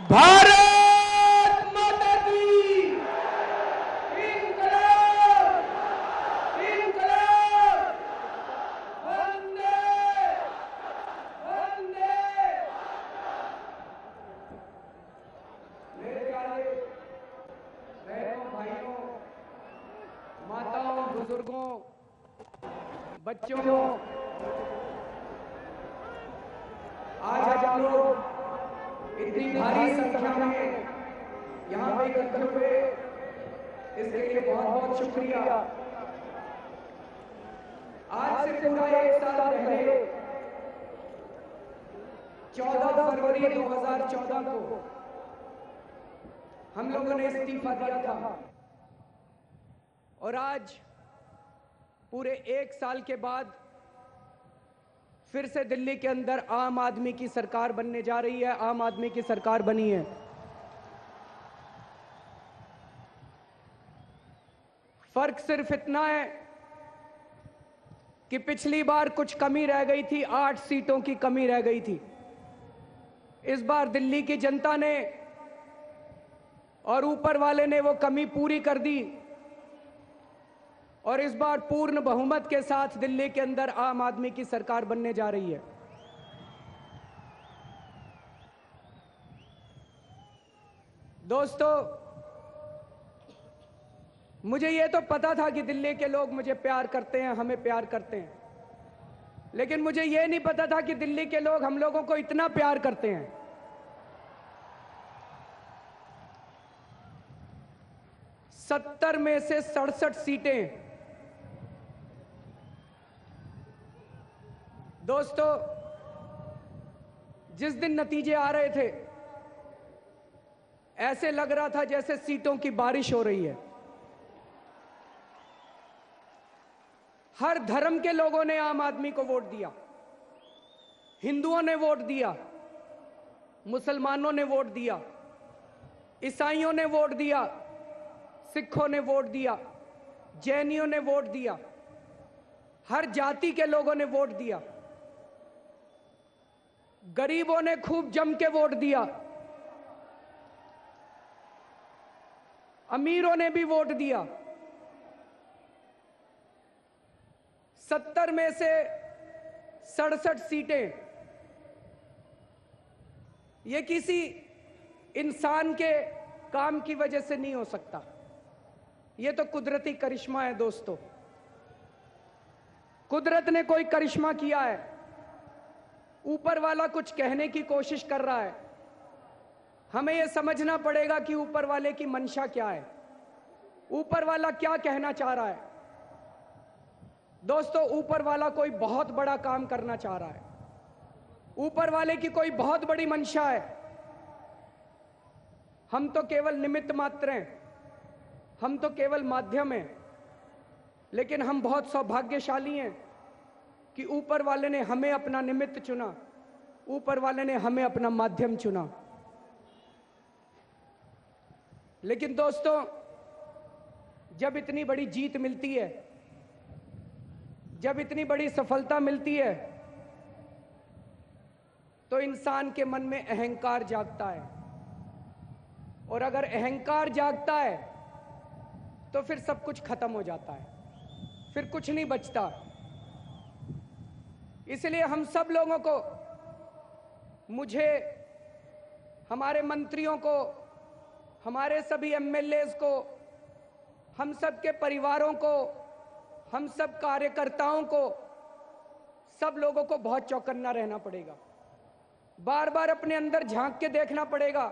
भारत माता की इंकलाब इंकलाब वंदे वंदे। मेरे प्यारे बहनों भाइयों माताओं बुजुर्गों बच्चों, आज आप लोग इतनी भारी संख्या में यहाँ पे इकट्ठे हुए, इसके लिए बहुत बहुत शुक्रिया। आज से पूरा एक साल पहले 14 फरवरी 2014 को हम लोगों ने इस्तीफा दिया था और आज पूरे एक साल के बाद फिर से दिल्ली के अंदर आम आदमी की सरकार बनने जा रही है। आम आदमी की सरकार बनी है। फर्क सिर्फ इतना है कि पिछली बार कुछ कमी रह गई थी, 8 सीटों की कमी रह गई थी। इस बार दिल्ली की जनता ने और ऊपर वाले ने वो कमी पूरी कर दी और इस बार पूर्ण बहुमत के साथ दिल्ली के अंदर आम आदमी की सरकार बनने जा रही है। दोस्तों, मुझे ये तो पता था कि दिल्ली के लोग मुझे प्यार करते हैं, हमें प्यार करते हैं, लेकिन मुझे ये नहीं पता था कि दिल्ली के लोग हम लोगों को इतना प्यार करते हैं। सत्तर में से 67 सीटें। दोस्तों, जिस दिन नतीजे आ रहे थे ऐसे लग रहा था जैसे सीटों की बारिश हो रही है। हर धर्म के लोगों ने आम आदमी को वोट दिया। हिंदुओं ने वोट दिया, मुसलमानों ने वोट दिया, ईसाइयों ने वोट दिया, सिखों ने वोट दिया, जैनियों ने वोट दिया, हर जाति के लोगों ने वोट दिया। गरीबों ने खूब जम के वोट दिया, अमीरों ने भी वोट दिया। 70 में से 67 सीटें, ये किसी इंसान के काम की वजह से नहीं हो सकता। ये तो कुदरती करिश्मा है। दोस्तों, कुदरत ने कोई करिश्मा किया है। ऊपर वाला कुछ कहने की कोशिश कर रहा है। हमें यह समझना पड़ेगा कि ऊपर वाले की मंशा क्या है, ऊपर वाला क्या कहना चाह रहा है। दोस्तों, ऊपर वाला कोई बहुत बड़ा काम करना चाह रहा है। ऊपर वाले की कोई बहुत बड़ी मंशा है। हम तो केवल निमित्त मात्र हैं, हम तो केवल माध्यम हैं, लेकिन हम बहुत सौभाग्यशाली हैं कि ऊपर वाले ने हमें अपना निमित्त चुना, ऊपर वाले ने हमें अपना माध्यम चुना। लेकिन दोस्तों, जब इतनी बड़ी जीत मिलती है, जब इतनी बड़ी सफलता मिलती है, तो इंसान के मन में अहंकार जागता है। और अगर अहंकार जागता है तो फिर सब कुछ खत्म हो जाता है, फिर कुछ नहीं बचता। इसलिए हम सब लोगों को, मुझे, हमारे मंत्रियों को, हमारे सभी एमएलएज को, हम सब के परिवारों को, हम सब कार्यकर्ताओं को, सब लोगों को बहुत चौकन्ना रहना पड़ेगा। बार बार अपने अंदर झांक के देखना पड़ेगा,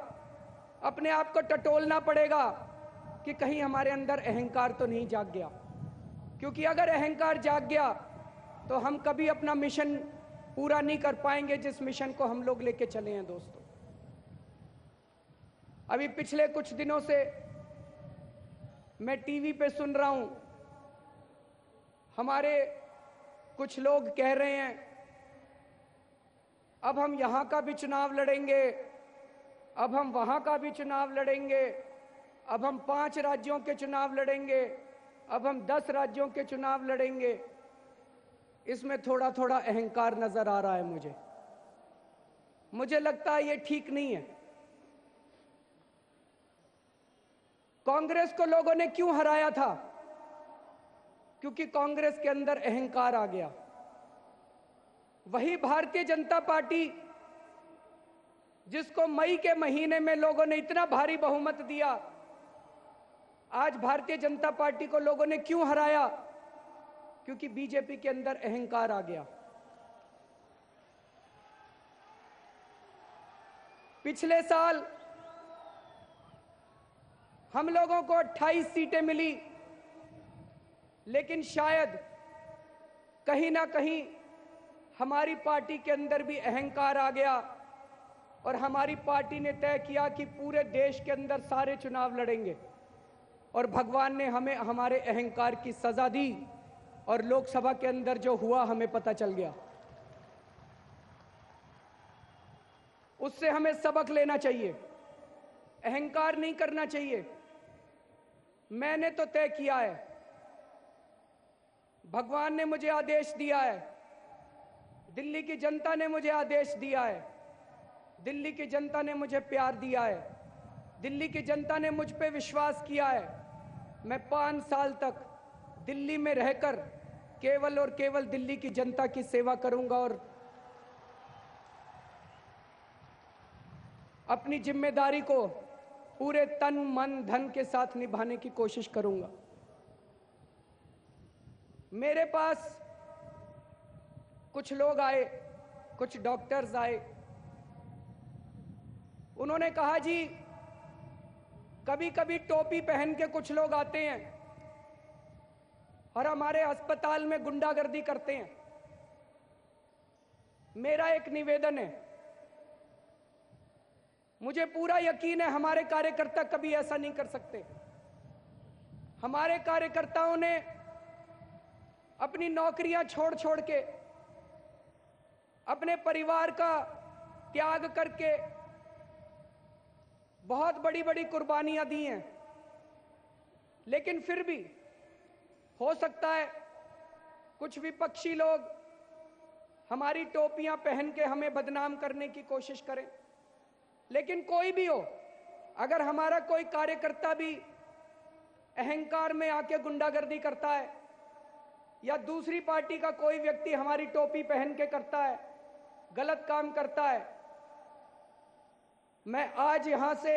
अपने आप को टटोलना पड़ेगा कि कहीं हमारे अंदर अहंकार तो नहीं जाग गया। क्योंकि अगर अहंकार जाग गया तो हम कभी अपना मिशन पूरा नहीं कर पाएंगे, जिस मिशन को हम लोग लेके चले हैं। दोस्तों, अभी पिछले कुछ दिनों से मैं टीवी पे सुन रहा हूं, हमारे कुछ लोग कह रहे हैं अब हम यहां का भी चुनाव लड़ेंगे, अब हम वहां का भी चुनाव लड़ेंगे, अब हम 5 राज्यों के चुनाव लड़ेंगे, अब हम 10 राज्यों के चुनाव लड़ेंगे। इसमें थोड़ा थोड़ा अहंकार नजर आ रहा है मुझे लगता है ये ठीक नहीं है। कांग्रेस को लोगों ने क्यों हराया था? क्योंकि कांग्रेस के अंदर अहंकार आ गया। वही भारतीय जनता पार्टी जिसको मई के महीने में लोगों ने इतना भारी बहुमत दिया, आज भारतीय जनता पार्टी को लोगों ने क्यों हराया? क्योंकि बीजेपी के अंदर अहंकार आ गया। पिछले साल हम लोगों को 28 सीटें मिली, लेकिन शायद कहीं ना कहीं हमारी पार्टी के अंदर भी अहंकार आ गया और हमारी पार्टी ने तय किया कि पूरे देश के अंदर सारे चुनाव लड़ेंगे, और भगवान ने हमें हमारे अहंकार की सजा दी और लोकसभा के अंदर जो हुआ हमें पता चल गया। उससे हमें सबक लेना चाहिए, अहंकार नहीं करना चाहिए। मैंने तो तय किया है, भगवान ने मुझे आदेश दिया है, दिल्ली की जनता ने मुझे आदेश दिया है, दिल्ली की जनता ने मुझे प्यार दिया है, दिल्ली की जनता ने मुझ पे विश्वास किया है। मैं 5 साल तक दिल्ली में रहकर केवल और केवल दिल्ली की जनता की सेवा करूंगा और अपनी जिम्मेदारी को पूरे तन मन धन के साथ निभाने की कोशिश करूंगा। मेरे पास कुछ लोग आए, कुछ डॉक्टर्स आए, उन्होंने कहा जी कभी कभी टोपी पहन के कुछ लोग आते हैं और हमारे अस्पताल में गुंडागर्दी करते हैं। मेरा एक निवेदन है, मुझे पूरा यकीन है हमारे कार्यकर्ता कभी ऐसा नहीं कर सकते। हमारे कार्यकर्ताओं ने अपनी नौकरियां छोड़ छोड़ के, अपने परिवार का त्याग करके बहुत बड़ी बड़ी कुर्बानियां दी हैं, लेकिन फिर भी हो सकता है कुछ विपक्षी लोग हमारी टोपियां पहन के हमें बदनाम करने की कोशिश करें। लेकिन कोई भी हो, अगर हमारा कोई कार्यकर्ता भी अहंकार में आके गुंडागर्दी करता है या दूसरी पार्टी का कोई व्यक्ति हमारी टोपी पहन के करता है, गलत काम करता है, मैं आज यहां से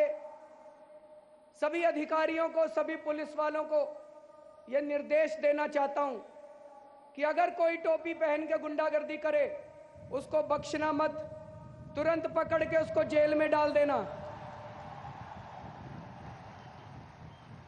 सभी अधिकारियों को, सभी पुलिस वालों को यह निर्देश देना चाहता हूं कि अगर कोई टोपी पहन के गुंडागर्दी करे उसको बख्शना मत, तुरंत पकड़ के उसको जेल में डाल देना।